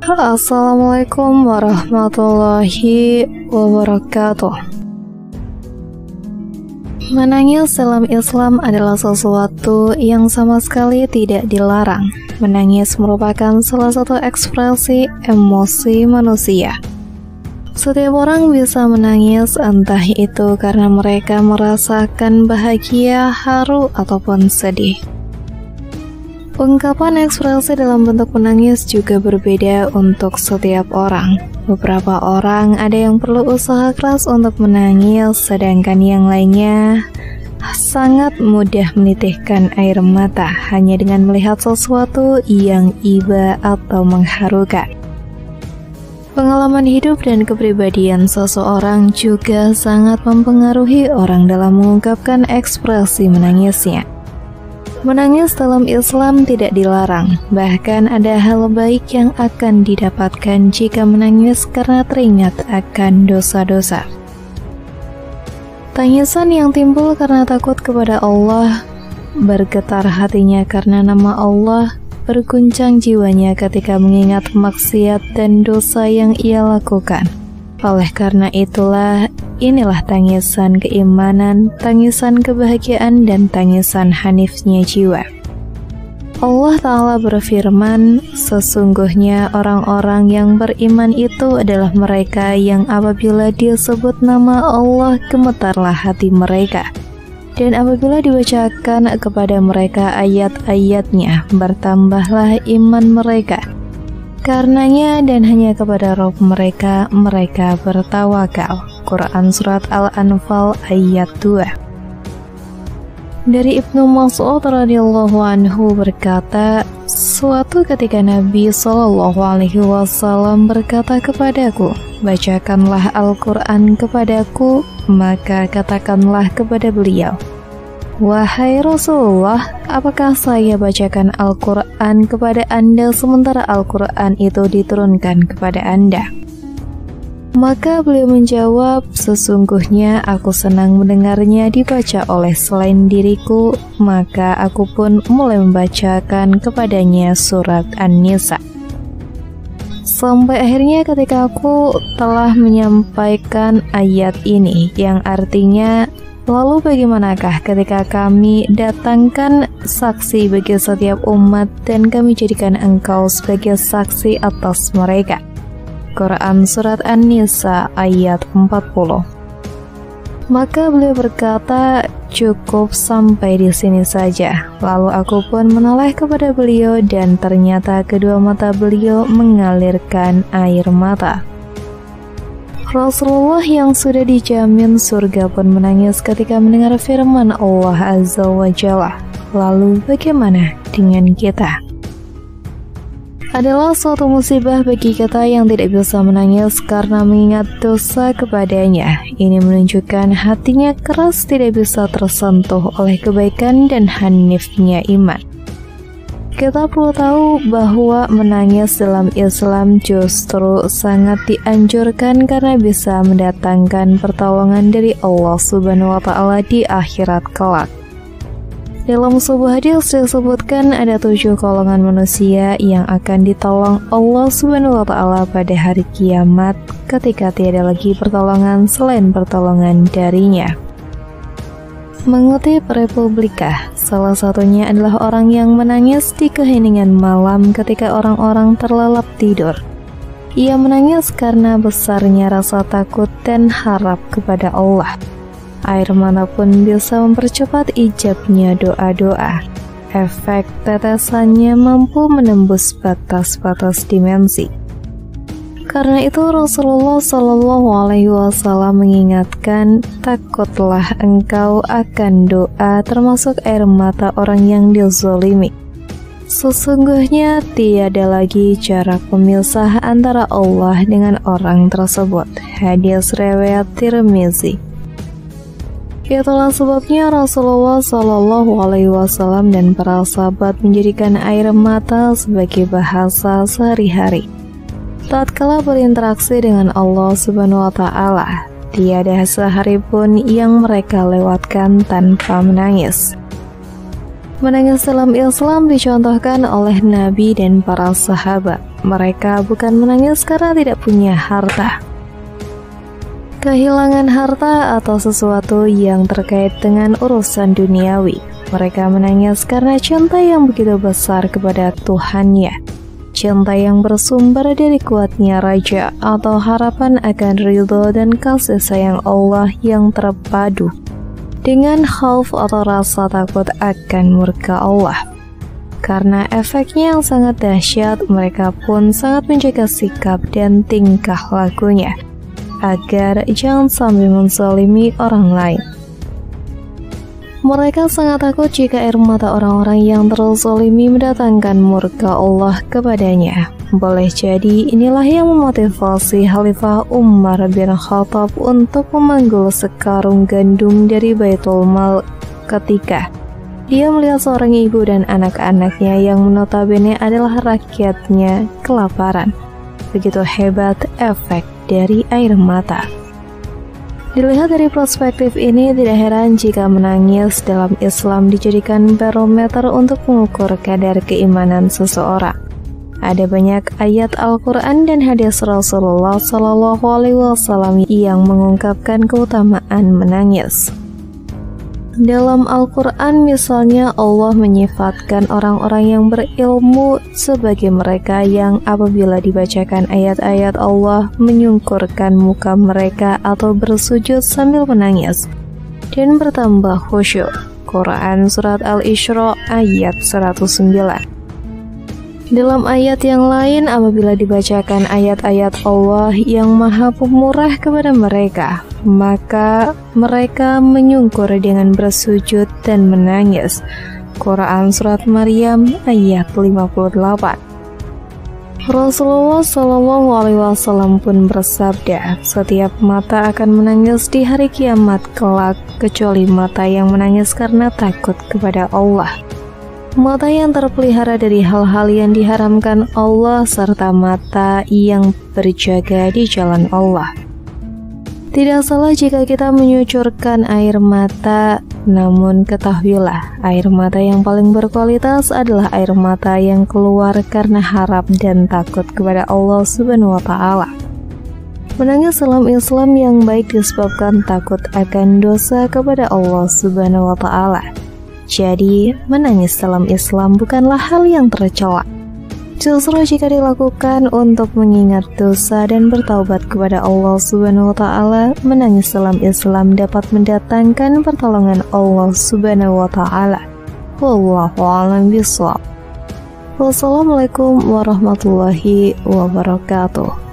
Assalamualaikum warahmatullahi wabarakatuh. Menangis dalam Islam adalah sesuatu yang sama sekali tidak dilarang. Menangis merupakan salah satu ekspresi emosi manusia. Setiap orang bisa menangis, entah itu karena mereka merasakan bahagia, haru, ataupun sedih. Ungkapan ekspresi dalam bentuk menangis juga berbeda untuk setiap orang. Beberapa orang ada yang perlu usaha keras untuk menangis, sedangkan yang lainnya sangat mudah menitikkan air mata hanya dengan melihat sesuatu yang iba atau mengharukan. Pengalaman hidup dan kepribadian seseorang juga sangat mempengaruhi orang dalam mengungkapkan ekspresi menangisnya. Menangis dalam Islam tidak dilarang, bahkan ada hal baik yang akan didapatkan jika menangis karena teringat akan dosa-dosa. Tangisan yang timbul karena takut kepada Allah, bergetar hatinya karena nama Allah, berguncang jiwanya ketika mengingat maksiat dan dosa yang ia lakukan. Oleh karena itulah, inilah tangisan keimanan, tangisan kebahagiaan, dan tangisan hanifnya jiwa. Allah Ta'ala berfirman, sesungguhnya orang-orang yang beriman itu adalah mereka yang apabila disebut nama Allah gemetarlah hati mereka. Dan apabila dibacakan kepada mereka ayat-ayatnya, bertambahlah iman mereka. Karenanya dan hanya kepada Rabb mereka bertawakal. Quran Surat Al-Anfal ayat 2. Dari Ibnu Mas'ud radhiyallahu anhu berkata, suatu ketika Nabi SAW berkata kepadaku, bacakanlah Al-Quran kepadaku, maka katakanlah kepada beliau, wahai Rasulullah, apakah saya bacakan Al-Quran kepada Anda sementara Al-Quran itu diturunkan kepada Anda? Maka beliau menjawab, sesungguhnya aku senang mendengarnya dibaca oleh selain diriku, maka aku pun mulai membacakan kepadanya surat An-Nisa. Sampai akhirnya ketika aku telah menyampaikan ayat ini, yang artinya, lalu bagaimanakah ketika kami datangkan saksi bagi setiap umat dan kami jadikan engkau sebagai saksi atas mereka? Quran Surat An-Nisa ayat 40. Maka beliau berkata, cukup sampai di sini saja. Lalu aku pun menoleh kepada beliau dan ternyata kedua mata beliau mengalirkan air mata. Rasulullah yang sudah dijamin surga pun menangis ketika mendengar firman Allah Azza wa Jalla. Lalu bagaimana dengan kita? Adalah suatu musibah bagi kita yang tidak bisa menangis karena mengingat dosa kepadanya. Ini menunjukkan hatinya keras, tidak bisa tersentuh oleh kebaikan dan hanifnya iman. Kita perlu tahu bahwa menangis dalam Islam justru sangat dianjurkan karena bisa mendatangkan pertolongan dari Allah Subhanahu wa Ta'ala di akhirat kelak. Dalam sebuah hadis disebutkan ada 7 golongan manusia yang akan ditolong Allah Subhanahu wa Ta'ala pada hari kiamat ketika tiada lagi pertolongan selain pertolongan darinya. Mengutip Republika, salah satunya adalah orang yang menangis di keheningan malam ketika orang-orang terlelap tidur. Ia menangis karena besarnya rasa takut dan harap kepada Allah. Air mata pun bisa mempercepat ijabnya doa-doa. Efek tetesannya mampu menembus batas-batas dimensi. Karena itu Rasulullah SAW mengingatkan, takutlah engkau akan doa termasuk air mata orang yang dizalimi. Sesungguhnya tiada lagi jarak pemisah antara Allah dengan orang tersebut. Hadis riwayat Tirmizi. Itulah sebabnya Rasulullah SAW dan para sahabat menjadikan air mata sebagai bahasa sehari-hari. Tatkala berinteraksi dengan Allah Subhanahu wa Ta'ala, tiada sehari pun yang mereka lewatkan tanpa menangis. Menangis dalam Islam dicontohkan oleh Nabi dan para sahabat. Mereka bukan menangis karena tidak punya harta, kehilangan harta atau sesuatu yang terkait dengan urusan duniawi. Mereka menangis karena cinta yang begitu besar kepada Tuhannya, cinta yang bersumber dari kuatnya raja atau harapan akan ridho dan kasih sayang Allah yang terpadu dengan khauf atau rasa takut akan murka Allah. Karena efeknya yang sangat dahsyat, mereka pun sangat menjaga sikap dan tingkah lakunya agar jangan sampai menzalimi orang lain. Mereka sangat takut jika air mata orang-orang yang terzalimi mendatangkan murka Allah kepadanya. Boleh jadi inilah yang memotivasi Khalifah Umar bin Khattab untuk memanggul sekarung gandum dari Baitul Mal ketika dia melihat seorang ibu dan anak-anaknya yang notabene adalah rakyatnya kelaparan. Begitu hebat efek dari air mata. Dilihat dari perspektif ini, tidak heran jika menangis dalam Islam dijadikan barometer untuk mengukur kadar keimanan seseorang. Ada banyak ayat Al-Quran dan hadis Rasulullah SAW yang mengungkapkan keutamaan menangis. Dalam Al-Quran misalnya Allah menyifatkan orang-orang yang berilmu sebagai mereka yang apabila dibacakan ayat-ayat Allah menyungkurkan muka mereka atau bersujud sambil menangis dan bertambah khusyuk. Quran Surat Al-Isra ayat 109. Dalam ayat yang lain apabila dibacakan ayat-ayat Allah yang maha pemurah kepada mereka, maka mereka menyungkur dengan bersujud dan menangis. Quran Surat Maryam ayat 58. Rasulullah SAW pun bersabda, setiap mata akan menangis di hari kiamat kelak, kecuali mata yang menangis karena takut kepada Allah. Mata yang terpelihara dari hal-hal yang diharamkan Allah, serta mata yang berjaga di jalan Allah. Tidak salah jika kita menyucurkan air mata, namun ketahuilah, air mata yang paling berkualitas adalah air mata yang keluar karena harap dan takut kepada Allah Subhanahu wa Ta'ala. Menangis dalam Islam yang baik disebabkan takut akan dosa kepada Allah Subhanahu wa Ta'ala. Jadi, menangis dalam Islam bukanlah hal yang tercela. Justru jika dilakukan untuk mengingat dosa dan bertaubat kepada Allah Subhanahu wa Ta'ala, menangis dalam Islam dapat mendatangkan pertolongan Allah Subhanahu wa Ta'ala. Wallahu a'lam bishawab. Wassalamualaikum warahmatullahi wabarakatuh.